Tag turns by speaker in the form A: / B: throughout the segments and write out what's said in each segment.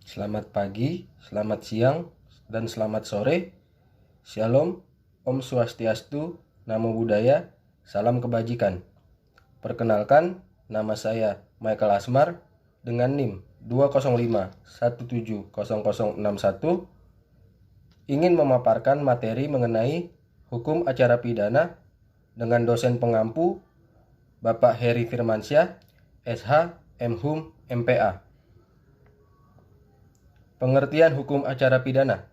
A: Selamat pagi, selamat siang, dan selamat sore. Shalom, Om Swastiastu, Namo Buddhaya, salam kebajikan. Perkenalkan, nama saya Michael Asmar dengan NIM 205170061, ingin memaparkan materi mengenai hukum acara pidana dengan dosen pengampu Bapak Heri Firmansyah, SH, MHum, MPA. Pengertian hukum acara pidana.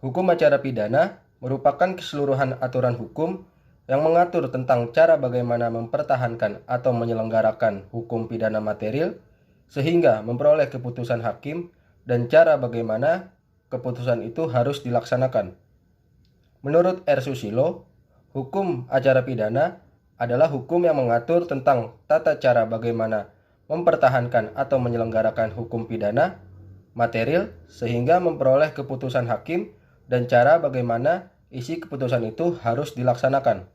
A: Hukum acara pidana merupakan keseluruhan aturan hukum yang mengatur tentang cara bagaimana mempertahankan atau menyelenggarakan hukum pidana material sehingga memperoleh keputusan hakim dan cara bagaimana keputusan itu harus dilaksanakan. Menurut R. Susilo, hukum acara pidana adalah hukum yang mengatur tentang tata cara bagaimana mempertahankan atau menyelenggarakan hukum pidana material sehingga memperoleh keputusan hakim dan cara bagaimana isi keputusan itu harus dilaksanakan.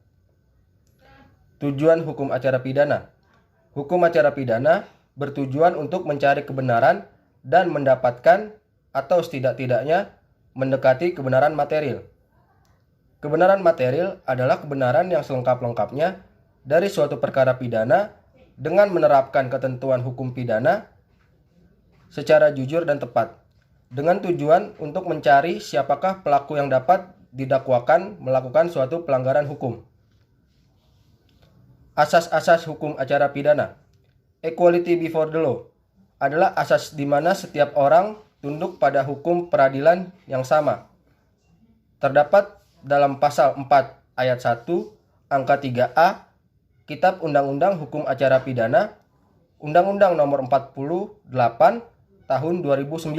A: Tujuan hukum acara pidana. Hukum acara pidana bertujuan untuk mencari kebenaran dan mendapatkan atau setidak-tidaknya mendekati kebenaran material. Kebenaran material adalah kebenaran yang selengkap-lengkapnya dari suatu perkara pidana dengan menerapkan ketentuan hukum pidana secara jujur dan tepat, dengan tujuan untuk mencari siapakah pelaku yang dapat didakwakan melakukan suatu pelanggaran hukum. Asas-asas hukum acara pidana. Equality before the law adalah asas di mana setiap orang tunduk pada hukum peradilan yang sama. Terdapat dalam pasal 4 ayat 1 angka 3A Kitab Undang-Undang Hukum Acara Pidana, Undang-Undang Nomor 48 Tahun 2009.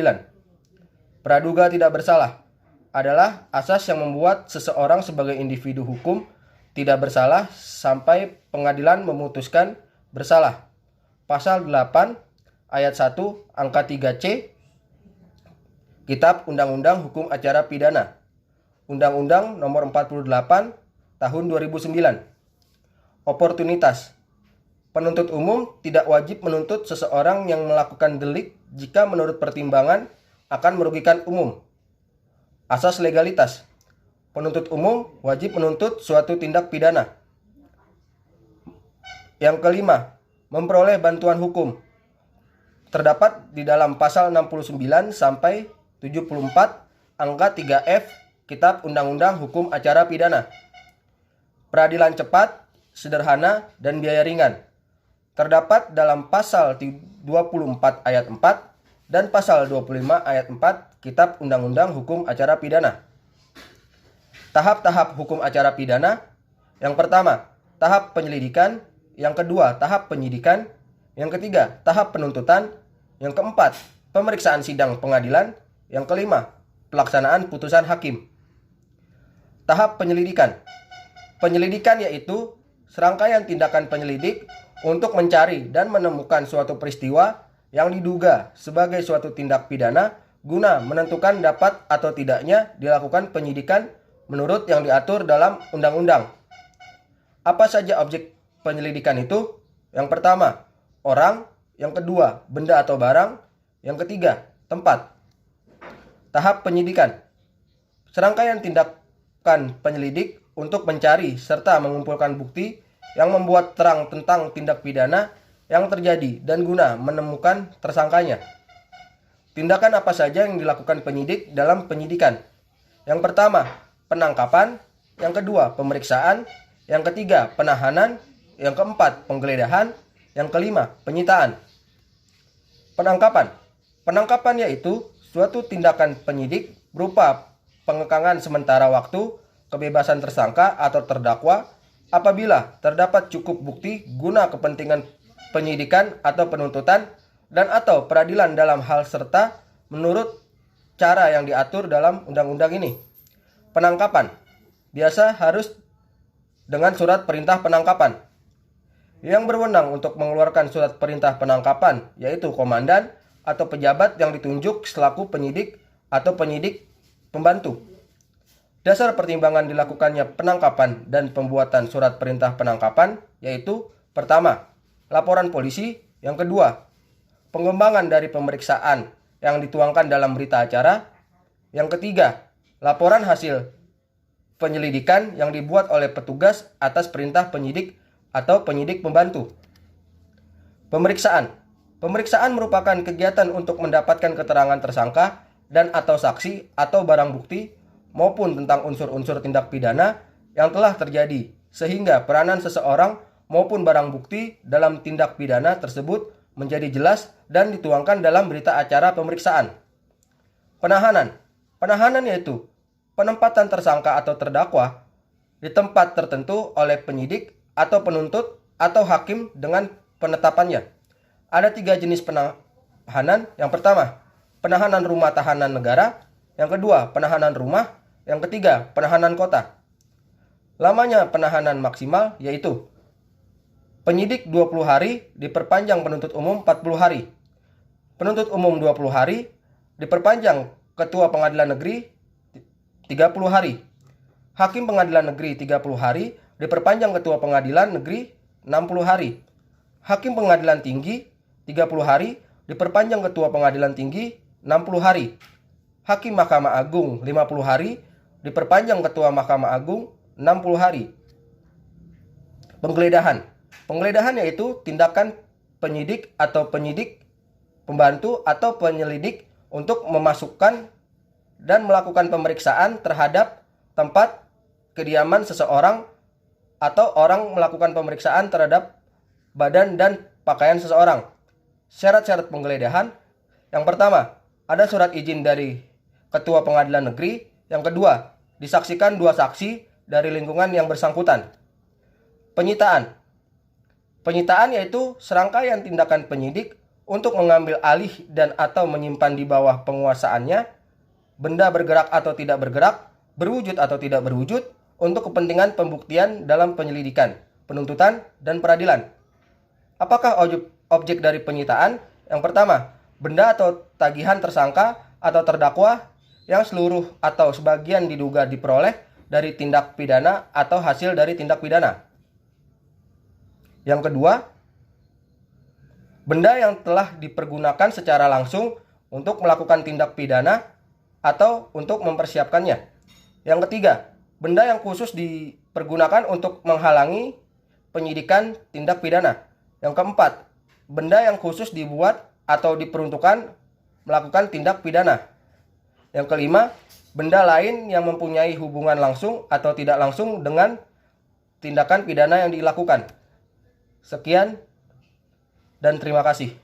A: Praduga tidak bersalah adalah asas yang membuat seseorang sebagai individu hukum tidak bersalah sampai pengadilan memutuskan bersalah. Pasal 8 ayat 1 angka 3C Kitab Undang-Undang Hukum Acara Pidana, Undang-Undang Nomor 48 Tahun 2009. Oportunitas. Penuntut umum tidak wajib menuntut seseorang yang melakukan delik jika menurut pertimbangan akan merugikan umum. Asas legalitas. Penuntut umum wajib menuntut suatu tindak pidana. Yang kelima, memperoleh bantuan hukum. Terdapat di dalam pasal 69 sampai 74 angka 3F Kitab Undang-Undang Hukum Acara Pidana. Peradilan cepat, sederhana, dan biaya ringan. Terdapat dalam pasal 24 ayat 4 dan pasal 25 ayat 4 Kitab Undang-Undang Hukum Acara Pidana. Tahap-tahap hukum acara pidana. Yang pertama, tahap penyelidikan. Yang kedua, tahap penyidikan. Yang ketiga, tahap penuntutan. Yang keempat, pemeriksaan sidang pengadilan. Yang kelima, pelaksanaan putusan hakim. Tahap penyelidikan. Penyelidikan yaitu serangkaian tindakan penyelidik untuk mencari dan menemukan suatu peristiwa yang diduga sebagai suatu tindak pidana guna menentukan dapat atau tidaknya dilakukan penyidikan menurut yang diatur dalam undang-undang. Apa saja objek penyelidikan itu? Yang pertama, orang. Yang kedua, benda atau barang. Yang ketiga, tempat. Tahap penyidikan. Serangkaian tindakan penyelidik untuk mencari serta mengumpulkan bukti yang membuat terang tentang tindak pidana yang terjadi dan guna menemukan tersangkanya. Tindakan apa saja yang dilakukan penyidik dalam penyidikan? Yang pertama, penangkapan. Yang kedua, pemeriksaan. Yang ketiga, penahanan. Yang keempat, penggeledahan. Yang kelima, penyitaan. Penangkapan. Penangkapan yaitu suatu tindakan penyidik berupa pengekangan sementara waktu, kebebasan tersangka atau terdakwa apabila terdapat cukup bukti guna kepentingan penyidikan atau penuntutan dan atau peradilan dalam hal serta menurut cara yang diatur dalam undang-undang ini. Penangkapan biasa harus dengan surat perintah penangkapan. Yang berwenang untuk mengeluarkan surat perintah penangkapan yaitu komandan atau pejabat yang ditunjuk selaku penyidik atau penyidik pembantu. Dasar pertimbangan dilakukannya penangkapan dan pembuatan surat perintah penangkapan yaitu pertama, laporan polisi. Yang kedua, pengembangan dari pemeriksaan yang dituangkan dalam berita acara. Yang ketiga, laporan hasil penyelidikan yang dibuat oleh petugas atas perintah penyidik atau penyidik pembantu. Pemeriksaan. Pemeriksaan merupakan kegiatan untuk mendapatkan keterangan tersangka dan atau saksi atau barang bukti maupun tentang unsur-unsur tindak pidana yang telah terjadi, sehingga peranan seseorang maupun barang bukti dalam tindak pidana tersebut menjadi jelas dan dituangkan dalam berita acara pemeriksaan. Penahanan. Penahanan yaitu penempatan tersangka atau terdakwa di tempat tertentu oleh penyidik atau penuntut atau hakim dengan penetapannya. Ada 3 jenis penahanan. Yang pertama, penahanan rumah tahanan negara. Yang kedua, penahanan rumah. Yang ketiga, penahanan kota. Lamanya penahanan maksimal yaitu penyidik 20 hari, diperpanjang penuntut umum 40 hari. Penuntut umum 20 hari, diperpanjang ketua pengadilan negeri 30 hari. Hakim pengadilan negeri 30 hari, diperpanjang ketua pengadilan negeri 60 hari. Hakim pengadilan tinggi 30 hari, diperpanjang ketua pengadilan tinggi 60 hari. Hakim Mahkamah Agung 50 hari, diperpanjang ketua Mahkamah Agung 60 hari. Penggeledahan. Penggeledahan yaitu tindakan penyidik atau penyidik, pembantu atau penyelidik untuk memasukkan dan melakukan pemeriksaan terhadap tempat kediaman seseorang atau orang melakukan pemeriksaan terhadap badan dan pakaian seseorang. Syarat-syarat penggeledahan. Yang pertama, ada surat izin dari ketua pengadilan negeri. Yang kedua, disaksikan 2 saksi dari lingkungan yang bersangkutan. Penyitaan. Penyitaan yaitu serangkaian tindakan penyidik untuk mengambil alih dan atau menyimpan di bawah penguasaannya benda bergerak atau tidak bergerak, berwujud atau tidak berwujud untuk kepentingan pembuktian dalam penyelidikan, penuntutan, dan peradilan. Apakah objek dari penyitaan? Yang pertama, benda atau tagihan tersangka atau terdakwa yang seluruh atau sebagian diduga diperoleh dari tindak pidana atau hasil dari tindak pidana. Yang kedua, benda yang telah dipergunakan secara langsung untuk melakukan tindak pidana atau untuk mempersiapkannya. Yang ketiga, benda yang khusus dipergunakan untuk menghalangi penyidikan tindak pidana. Yang keempat, benda yang khusus dibuat atau diperuntukkan melakukan tindak pidana. Yang kelima, benda lain yang mempunyai hubungan langsung atau tidak langsung dengan tindakan pidana yang dilakukan. Sekian dan terima kasih.